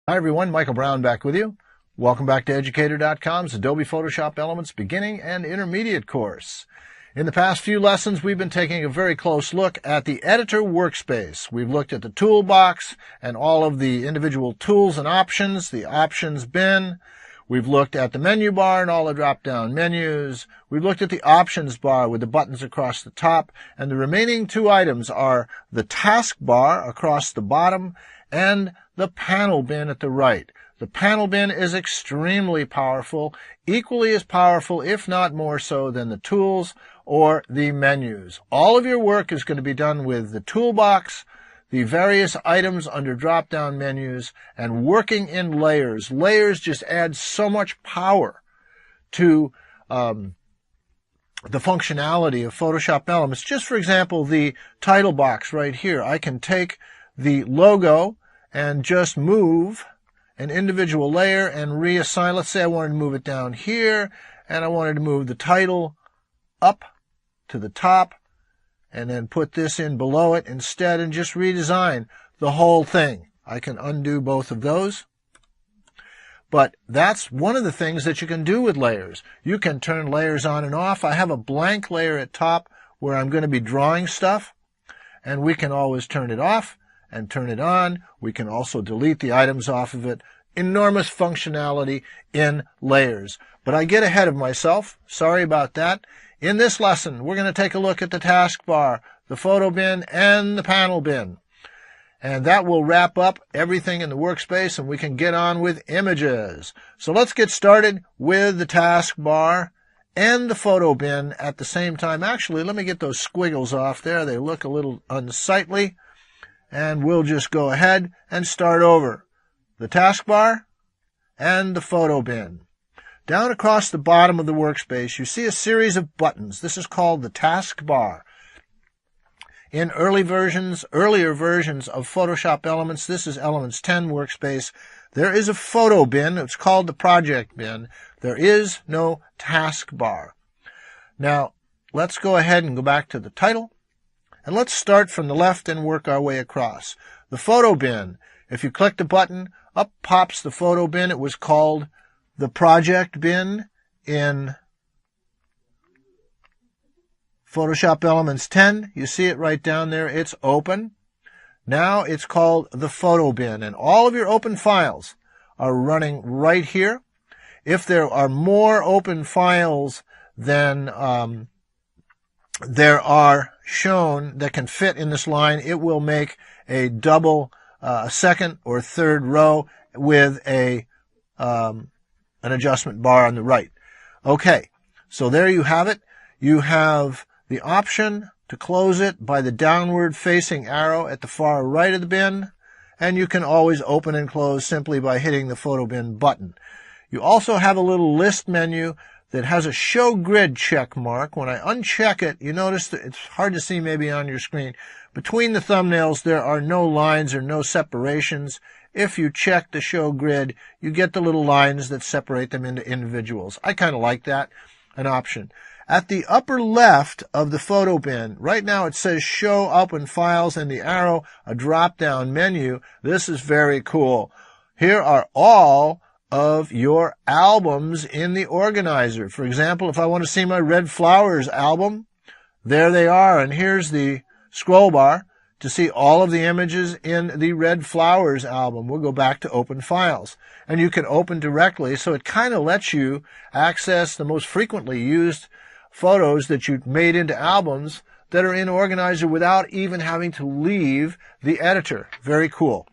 Hi everyone, Michael Brown back with you. Welcome back to Educator.com's Adobe Photoshop Elements Beginning and Intermediate course. In the past few lessons, we've been taking a very close look at the editor workspace. We've looked at the toolbox and all of the individual tools and options, the options bin. We've looked at the menu bar and all the drop-down menus. We've looked at the options bar with the buttons across the top. And the remaining two items are the taskbar across the bottom and the panel bin at the right. The panel bin is extremely powerful, equally as powerful, if not more so, than the tools or the menus. All of your work is going to be done with the toolbox, the various items under drop-down menus, and working in layers. Layers just add so much power to the functionality of Photoshop Elements. Just for example, the title box right here. I can take the logo and just move an individual layer and reassign. Let's say I wanted to move it down here, and I wanted to move the title up to the top, and then put this in below it instead and just redesign the whole thing. I can undo both of those. But that's one of the things that you can do with layers. You can turn layers on and off. I have a blank layer at top where I'm going to be drawing stuff, and we can always turn it off and turn it on. We can also delete the items off of it. Enormous functionality in layers. But I get ahead of myself. Sorry about that. In this lesson, we're going to take a look at the taskbar, the photo bin, and the panel bin. And that will wrap up everything in the workspace, and we can get on with images. So let's get started with the taskbar and the photo bin at the same time. Actually, let me get those squiggles off there. They look a little unsightly. And we'll just go ahead and start over. The taskbar and the photo bin. Down across the bottom of the workspace, you see a series of buttons. This is called the taskbar. In earlier versions of Photoshop Elements, this is Elements 10 workspace, there is a photo bin. It's called the project bin. There is no taskbar. Now, let's go ahead and go back to the title. And let's start from the left and work our way across. The photo bin. If you click the button, up pops the photo bin. It was called the project bin in Photoshop Elements 10. You see it right down there. It's open. Now it's called the photo bin. And all of your open files are running right here. If there are more open files than there are shown that can fit in this line, it will make a double, second or third row with an adjustment bar on the right. Okay, so there you have it. You have the option to close it by the downward facing arrow at the far right of the bin, and you can always open and close simply by hitting the photo bin button. You also have a little list menu that has a show grid check mark. When I uncheck it, you notice that it's hard to see maybe on your screen. Between the thumbnails, there are no lines or no separations. If you check the show grid, you get the little lines that separate them into individuals. I kind of like that, an option. At the upper left of the photo bin, right now it says show open files and the arrow, a drop-down menu. This is very cool. Here are all of your albums in the organizer. For example, if I want to see my Red Flowers album, there they are. And here's the scroll bar to see all of the images in the Red Flowers album. We'll go back to open files. And you can open directly, so it kind of lets you access the most frequently used photos that you've made into albums that are in Organizer without even having to leave the editor. Very cool.